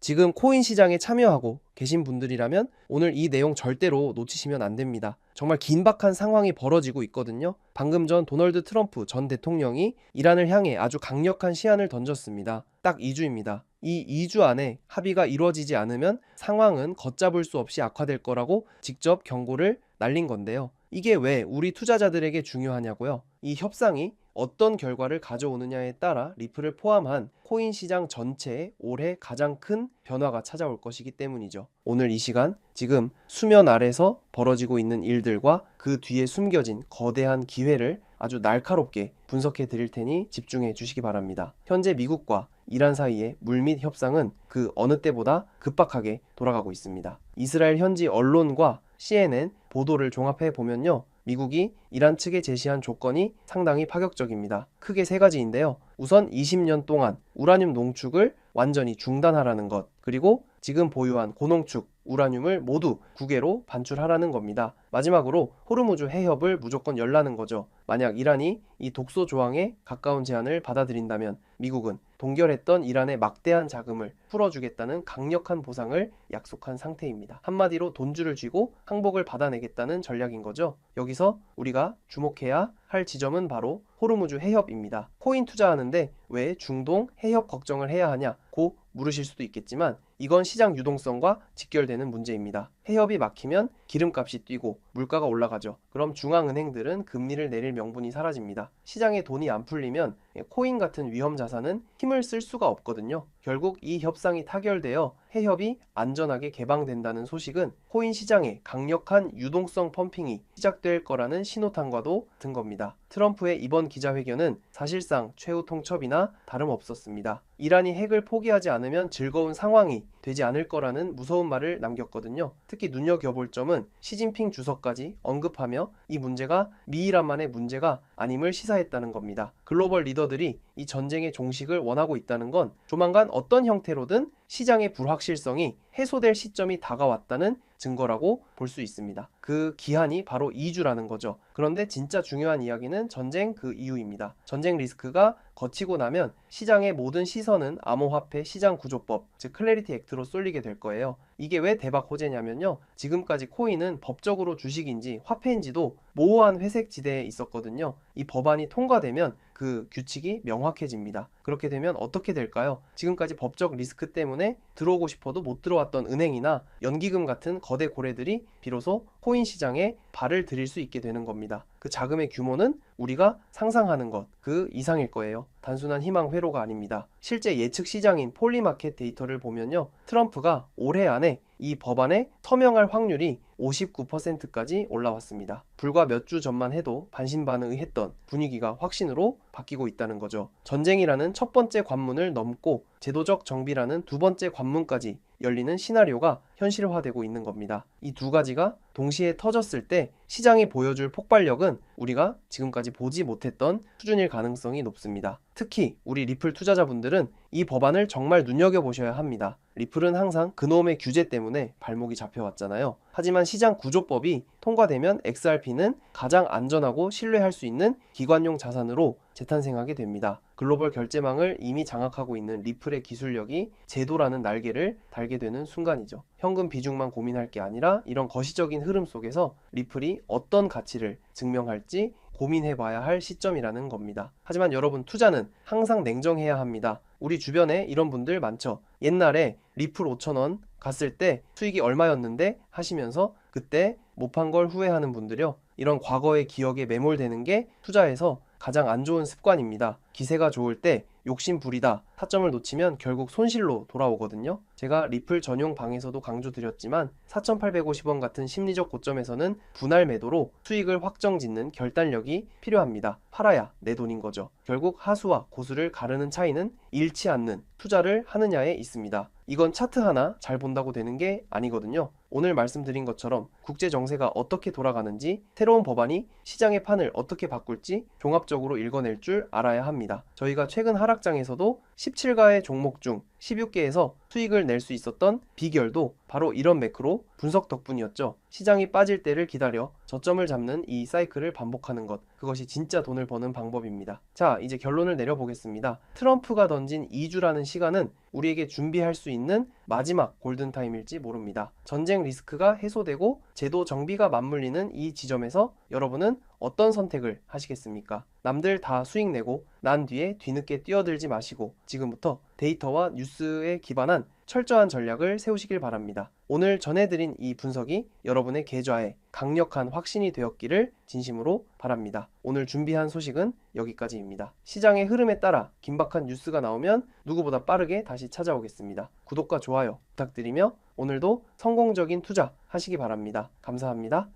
지금 코인 시장에 참여하고 계신 분들이라면 오늘 이 내용 절대로 놓치시면 안 됩니다. 정말 긴박한 상황이 벌어지고 있거든요. 방금 전 도널드 트럼프 전 대통령이 이란을 향해 아주 강력한 시한을 던졌습니다. 딱 2주입니다. 이 2주 안에 합의가 이루어지지 않으면 상황은 걷잡을 수 없이 악화될 거라고 직접 경고를 날린 건데요. 이게 왜 우리 투자자들에게 중요하냐고요? 이 협상이 어떤 결과를 가져오느냐에 따라 리플을 포함한 코인 시장 전체에 올해 가장 큰 변화가 찾아올 것이기 때문이죠. 오늘 이 시간 지금 수면 아래서 벌어지고 있는 일들과 그 뒤에 숨겨진 거대한 기회를 아주 날카롭게 분석해 드릴 테니 집중해 주시기 바랍니다. 현재 미국과 이란 사이의 물밑 협상은 그 어느 때보다 급박하게 돌아가고 있습니다. 이스라엘 현지 언론과 CNN 보도를 종합해 보면요. 미국이 이란 측에 제시한 조건이 상당히 파격적입니다. 크게 세 가지인데요. 우선 20년 동안 우라늄 농축을 완전히 중단하라는 것, 그리고 지금 보유한 고농축 우라늄을 모두 국외로 반출하라는 겁니다. 마지막으로 호르무즈 해협을 무조건 열라는 거죠. 만약 이란이 이 독소 조항에 가까운 제안을 받아들인다면 미국은 동결했던 이란의 막대한 자금을 풀어주겠다는 강력한 보상을 약속한 상태입니다. 한마디로 돈줄을 쥐고 항복을 받아내겠다는 전략인 거죠. 여기서 우리가 주목해야 할 지점은 바로 호르무즈 해협입니다. 코인 투자하는데 왜 중동 해협 걱정을 해야 하냐고 물으실 수도 있겠지만 이건 시장 유동성과 직결되는 문제입니다. 해협이 막히면 기름값이 뛰고 물가가 올라가죠. 그럼 중앙은행들은 금리를 내릴 명분이 사라집니다. 시장에 돈이 안 풀리면 코인 같은 위험 자산은 힘을 쓸 수가 없거든요. 결국 이 협상이 타결되어 해협이 안전하게 개방된다는 소식은 코인 시장에 강력한 유동성 펌핑이 시작될 거라는 신호탄과도 같은 겁니다. 트럼프의 이번 기자회견은 사실상 최후 통첩이나 다름없었습니다. 이란이 핵을 포기하지 않으면 즐거운 상황이 되지 않을 거라는 무서운 말을 남겼거든요. 특히 눈여겨볼 점은 시진핑 주석까지 언급하며 이 문제가 미이란만의 문제가 아님을 시사했다는 겁니다. 글로벌 리더들이 이 전쟁의 종식을 원하고 있다는 건 조만간 어떤 형태로든 시장의 불확실성이 해소될 시점이 다가왔다는 증거라고 볼 수 있습니다. 그 기한이 바로 2주라는 거죠. 그런데 진짜 중요한 이야기는 전쟁 그 이후입니다. 전쟁 리스크가 거치고 나면 시장의 모든 시선은 암호화폐 시장구조법, 즉 클래리티 액트로 쏠리게 될 거예요. 이게 왜 대박 호재냐면요. 지금까지 코인은 법적으로 주식인지 화폐인지도 모호한 회색 지대에 있었거든요. 이 법안이 통과되면 그 규칙이 명확해집니다. 그렇게 되면 어떻게 될까요? 지금까지 법적 리스크 때문에 들어오고 싶어도 못 들어왔던 은행이나 연기금 같은 거대 고래들이 비로소 코인 시장에 발을 들일 수 있게 되는 겁니다. 그 자금의 규모는 우리가 상상하는 것 그 이상일 거예요. 단순한 희망 회로가 아닙니다. 실제 예측 시장인 폴리마켓 데이터를 보면요. 트럼프가 올해 안에 이 법안에 서명할 확률이 59%까지 올라왔습니다. 불과 몇 주 전만 해도 반신반의했던 분위기가 확신으로 바뀌고 있다는 거죠. 전쟁이라는 첫 번째 관문을 넘고 제도적 정비라는 두 번째 관문까지 열리는 시나리오가 현실화되고 있는 겁니다. 이 두 가지가 동시에 터졌을 때 시장이 보여줄 폭발력은 우리가 지금까지 보지 못했던 수준일 가능성이 높습니다. 특히 우리 리플 투자자분들은 이 법안을 정말 눈여겨보셔야 합니다. 리플은 항상 그놈의 규제 때문에 발목이 잡혀왔잖아요. 하지만 시장 구조법이 통과되면 XRP는 가장 안전하고 신뢰할 수 있는 기관용 자산으로 재탄생하게 됩니다. 글로벌 결제망을 이미 장악하고 있는 리플의 기술력이 제도라는 날개를 달게 되는 순간이죠. 현금 비중만 고민할 게 아니라 이런 거시적인 흐름 속에서 리플이 어떤 가치를 증명할지 고민해봐야 할 시점이라는 겁니다. 하지만 여러분, 투자는 항상 냉정해야 합니다. 우리 주변에 이런 분들 많죠. 옛날에 리플 5,000원 갔을 때 수익이 얼마였는데 하시면서 그때 못 판 걸 후회하는 분들이요. 이런 과거의 기억에 매몰되는 게 투자에서 가장 안 좋은 습관입니다. 기세가 좋을 때 욕심 부리다 타점을 놓치면 결국 손실로 돌아오거든요. 제가 리플 전용 방에서도 강조드렸지만 4,850원 같은 심리적 고점에서는 분할 매도로 수익을 확정짓는 결단력이 필요합니다. 팔아야 내 돈인 거죠. 결국 하수와 고수를 가르는 차이는 잃지 않는 투자를 하느냐에 있습니다. 이건 차트 하나 잘 본다고 되는 게 아니거든요. 오늘 말씀드린 것처럼 국제 정세가 어떻게 돌아가는지, 새로운 법안이 시장의 판을 어떻게 바꿀지 종합적으로 읽어낼 줄 알아야 합니다. 저희가 최근 하락장에서도 17가의 종목 중 16개에서 수익을 낼 수 있었던 비결도 바로 이런 매크로 분석 덕분이었죠. 시장이 빠질 때를 기다려 저점을 잡는 이 사이클을 반복하는 것, 그것이 진짜 돈을 버는 방법입니다. 자, 이제 결론을 내려보겠습니다. 트럼프가 던진 2주라는 시간은 우리에게 준비할 수 있는 마지막 골든타임일지 모릅니다. 전쟁 리스크가 해소되고 제도 정비가 맞물리는 이 지점에서 여러분은 어떤 선택을 하시겠습니까? 남들 다 수익 내고 난 뒤에 뒤늦게 뛰어들지 마시고 지금부터 데이터와 뉴스에 기반한 철저한 전략을 세우시길 바랍니다. 오늘 전해드린 이 분석이 여러분의 계좌에 강력한 확신이 되었기를 진심으로 바랍니다. 오늘 준비한 소식은 여기까지입니다. 시장의 흐름에 따라 긴박한 뉴스가 나오면 누구보다 빠르게 다시 찾아오겠습니다. 구독과 좋아요 부탁드리며 오늘도 성공적인 투자 하시기 바랍니다. 감사합니다.